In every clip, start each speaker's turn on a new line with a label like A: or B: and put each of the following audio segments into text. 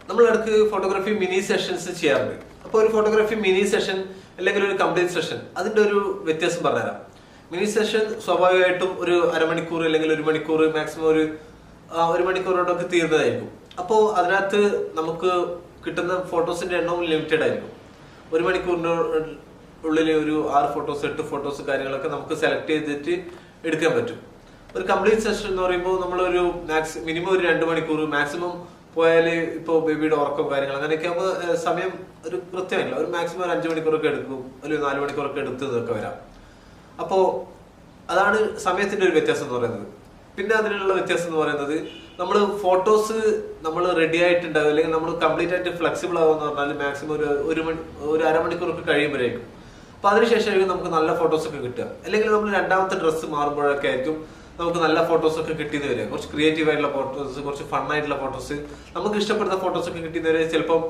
A: നമ്മളിടക്ക് photography mini sessions ചെയ്യാറുണ്ട്. അപ്പോൾ ഒരു ഫോട്ടോഗ്രാഫി മിനി സെഷൻ അല്ലെങ്കിൽ ഒരു കംപ്ലീറ്റ് സെഷൻ അതിന്റെ ഒരു വ്യത്യാസം പറഞ്ഞുതരാം. മിനി സെഷൻ സ്വാഭാവികമായിട്ടും ഒരു അരമണിക്കൂർ അല്ലെങ്കിൽ ഒരു മണിക്കൂർ, മാക്സിമം ഒരു മണിക്കൂറോടൊക്കെ തീർന്നതായിരിക്കും. അപ്പോൾ അതിനകത്ത് നമുക്ക് കിട്ടുന്ന ഫോട്ടോസിന്റെ എണ്ണവും ലിമിറ്റഡ് ആയിരിക്കും. ഒരു മണിക്കൂറിന്റെ ഉള്ളിൽ ഒരു 6 ഫോട്ടോസ് 8 ഫോട്ടോസ് കാര്യങ്ങളൊക്കെ നമുക്ക് സെലക്ട് ചെയ്തിട്ട് എടുക്കാൻ പറ്റും. ഒരു കംപ്ലീറ്റ് സെഷൻ എന്ന് പറയുമ്പോൾ നമ്മളൊരു മിനിമം ഒരു 2 മണിക്കൂർ, മാക്സിമം പോയാല് ഇപ്പോൾ ബേബിയുടെ ഉറക്കം കാര്യങ്ങൾ അങ്ങനെയൊക്കെ ആകുമ്പോൾ സമയം ഒരു കൃത്യമില്ല. ഒരു മാക്സിമം ഒരു 5 മണിക്കൂറൊക്കെ എടുക്കും, ഒരു 4 മണിക്കൂറൊക്കെ എടുത്തതൊക്കെ വരാം. അപ്പോ അതാണ് സമയത്തിന്റെ ഒരു വ്യത്യാസം എന്ന് പറയുന്നത്. പിന്നെ അതിനുള്ള വ്യത്യാസം എന്ന് പറയുന്നത്, നമ്മൾ ഫോട്ടോസ് നമ്മൾ റെഡി ആയിട്ടുണ്ടാവും അല്ലെങ്കിൽ നമ്മൾ കംപ്ലീറ്റ് ആയിട്ട് ഫ്ലെക്സിബിൾ ആവുമെന്ന് പറഞ്ഞാൽ മാക്സിമം ഒരു അരമണിക്കൂറൊക്കെ കഴിയുമ്പോഴേക്കും. അപ്പൊ അതിനുശേഷമായിരിക്കും നമുക്ക് നല്ല ഫോട്ടോസ് ഒക്കെ കിട്ടുക. അല്ലെങ്കിൽ നമ്മൾ രണ്ടാമത്തെ ഡ്രസ്സ് മാറുമ്പോഴൊക്കെ ആയിരിക്കും നമുക്ക് നല്ല ഫോട്ടോസ് ഒക്കെ കിട്ടിയെന്ന് വരിക. കുറച്ച് ക്രിയേറ്റീവ് ആയിട്ടുള്ള ഫോട്ടോസ്, കുറച്ച് ഫൺ ആയിട്ടുള്ള ഫോട്ടോസ്, നമുക്ക് ഇഷ്ടപ്പെടുന്ന ഫോട്ടോസ് ഒക്കെ കിട്ടിയെന്ന് വരിക. ചിലപ്പം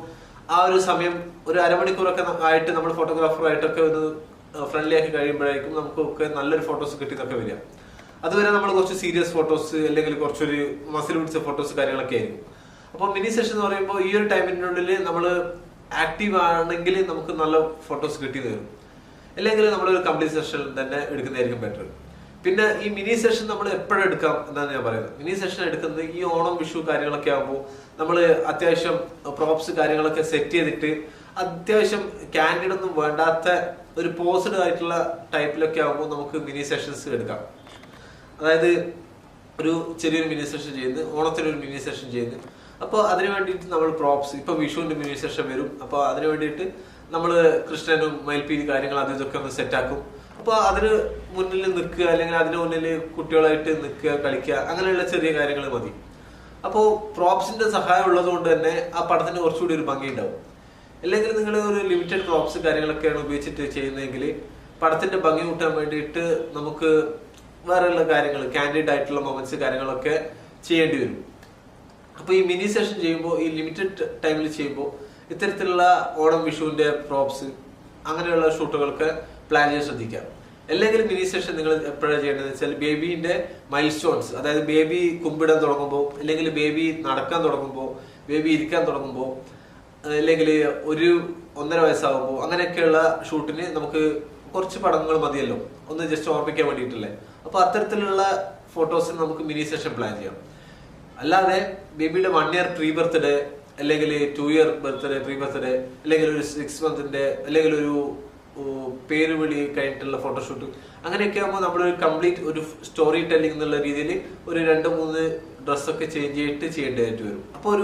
A: ആ ഒരു സമയം ഒരു അരമണിക്കൂറൊക്കെ ആയിട്ട് നമ്മൾ ഫോട്ടോഗ്രാഫറായിട്ടൊക്കെ ഒന്ന് ഫ്രണ്ട്ലി ആക്കി കഴിയുമ്പോഴേക്കും നമുക്കൊക്കെ നല്ലൊരു ഫോട്ടോസ് കിട്ടിയെന്നൊക്കെ വരിക. അതുവരെ നമ്മൾ കുറച്ച് സീരിയസ് ഫോട്ടോസ് അല്ലെങ്കിൽ കുറച്ചൊരു മസിൽ പിടിച്ച ഫോട്ടോസ് കാര്യങ്ങളൊക്കെ ആയിരിക്കും. അപ്പോൾ മിനി സെഷൻ എന്ന് പറയുമ്പോൾ ഈ ഒരു ടൈമിനുള്ളിൽ നമ്മൾ ആക്റ്റീവ് ആണെങ്കിൽ നമുക്ക് നല്ല ഫോട്ടോസ് കിട്ടിയെന്ന് വരും. അല്ലെങ്കിൽ നമ്മളൊരു കംപ്ലീറ്റ് സെഷൻ തന്നെ എടുക്കുന്നതായിരിക്കും ബെറ്റർ. പിന്നെ ഈ മിനി സെഷൻ നമ്മൾ എപ്പോഴും എടുക്കാം എന്നാണ് ഞാൻ പറയുന്നത്. മിനി സെഷൻ എടുക്കുന്നത് ഈ ഓണം, വിഷു കാര്യങ്ങളൊക്കെ ആകുമ്പോൾ നമ്മൾ അത്യാവശ്യം പ്രോപ്സ് കാര്യങ്ങളൊക്കെ സെറ്റ് ചെയ്തിട്ട് അത്യാവശ്യം ക്യാൻഡിഡ് ഒന്നും വേണ്ടാത്ത ഒരു പോസ്ഡ് ആയിട്ടുള്ള ടൈപ്പിലൊക്കെ ആകുമ്പോൾ നമുക്ക് മിനി സെഷൻസ് എടുക്കാം. അതായത് ഒരു ചെറിയൊരു മിനി സെഷൻ ചെയ്യുന്നത്, ഓണത്തിനൊരു മിനി സെഷൻ ചെയ്യുന്നത്. അപ്പോൾ അതിന് വേണ്ടിയിട്ട് നമ്മൾ പ്രോപ്സ്, ഇപ്പൊ വിഷുവിന്റെ മിനി സെഷൻ വരും. അപ്പോൾ അതിന് വേണ്ടിയിട്ട് നമ്മൾ കൃഷ്ണനും മയിൽപ്പീലി കാര്യങ്ങൾ അത് ഇതൊക്കെ ഒന്ന് സെറ്റാക്കും. അപ്പോൾ അതിന് മുന്നിൽ നിൽക്കുക അല്ലെങ്കിൽ അതിന് മുന്നിൽ കുട്ടികളായിട്ട് നിൽക്കുക, കളിക്കുക, അങ്ങനെയുള്ള ചെറിയ കാര്യങ്ങൾ മതി. അപ്പോൾ പ്രോപ്സിന്റെ സഹായം ഉള്ളത് കൊണ്ട് തന്നെ ആ പടത്തിന് കുറച്ചുകൂടി ഒരു ഭംഗി ഉണ്ടാവും. അല്ലെങ്കിൽ നിങ്ങൾ ഒരു ലിമിറ്റഡ് പ്രോപ്സ് കാര്യങ്ങളൊക്കെയാണ് ഉപയോഗിച്ചിട്ട് ചെയ്യുന്നതെങ്കിൽ പടത്തിന്റെ ഭംഗി കൂട്ടാൻ വേണ്ടിയിട്ട് നമുക്ക് വേറെയുള്ള കാര്യങ്ങൾ, കാൻഡിഡ് ആയിട്ടുള്ള മൊമെന്റ്സ് കാര്യങ്ങളൊക്കെ ചെയ്യേണ്ടി വരും. അപ്പൊ ഈ മിനി സെഷൻ ചെയ്യുമ്പോൾ, ഈ ലിമിറ്റഡ് ടൈമിൽ ചെയ്യുമ്പോൾ ഇത്തരത്തിലുള്ള ഓണം, വിഷുവിന്റെ പ്രോപ്സ് അങ്ങനെയുള്ള ഷൂട്ടുകളൊക്കെ പ്ലാൻ ചെയ്യാൻ ശ്രദ്ധിക്കാം. അല്ലെങ്കിൽ മിനി സെഷൻ നിങ്ങൾ എപ്പോഴാണ് ചെയ്യേണ്ടതെന്ന് വെച്ചാൽ ബേബിന്റെ മൈൽ സ്റ്റോൺസ്, അതായത് ബേബി കുമ്പിടാൻ തുടങ്ങുമ്പോൾ, അല്ലെങ്കിൽ ബേബി നടക്കാൻ തുടങ്ങുമ്പോൾ, ബേബി ഇരിക്കാൻ തുടങ്ങുമ്പോൾ, അല്ലെങ്കിൽ 1.5 വയസ്സാകുമ്പോൾ, അങ്ങനെയൊക്കെയുള്ള ഷൂട്ടിന് നമുക്ക് കുറച്ച് പടങ്ങൾ മതിയല്ലോ, ഒന്ന് ജസ്റ്റ് ഓർമ്മിക്കാൻ വേണ്ടിയിട്ടല്ലേ. അപ്പൊ അത്തരത്തിലുള്ള ഫോട്ടോസിന് നമുക്ക് മിനി സെഷൻ പ്ലാൻ ചെയ്യാം. അല്ലാതെ ബേബിയുടെ 1 ഇയർ പ്രീ ബർത്ത്ഡേ, അല്ലെങ്കിൽ 2 ഇയർ ബർത്ത്ഡേ, പ്രീ ബർത്ത്ഡേ, അല്ലെങ്കിൽ ഒരു 6 മന്തിന്റെ, അല്ലെങ്കിൽ ഒരു പേര് വിളി കഴിഞ്ഞിട്ടുള്ള ഫോട്ടോഷൂട്ട്, അങ്ങനെയൊക്കെ ആകുമ്പോൾ നമ്മളൊരു കംപ്ലീറ്റ് ഒരു സ്റ്റോറി ടെല്ലിംഗ് എന്നുള്ള രീതിയിൽ ഒരു 2-3 ഡ്രസ്സൊക്കെ ചേഞ്ച് ചെയ്തിട്ട് ചെയ്യേണ്ടതായിട്ട് വരും. അപ്പോൾ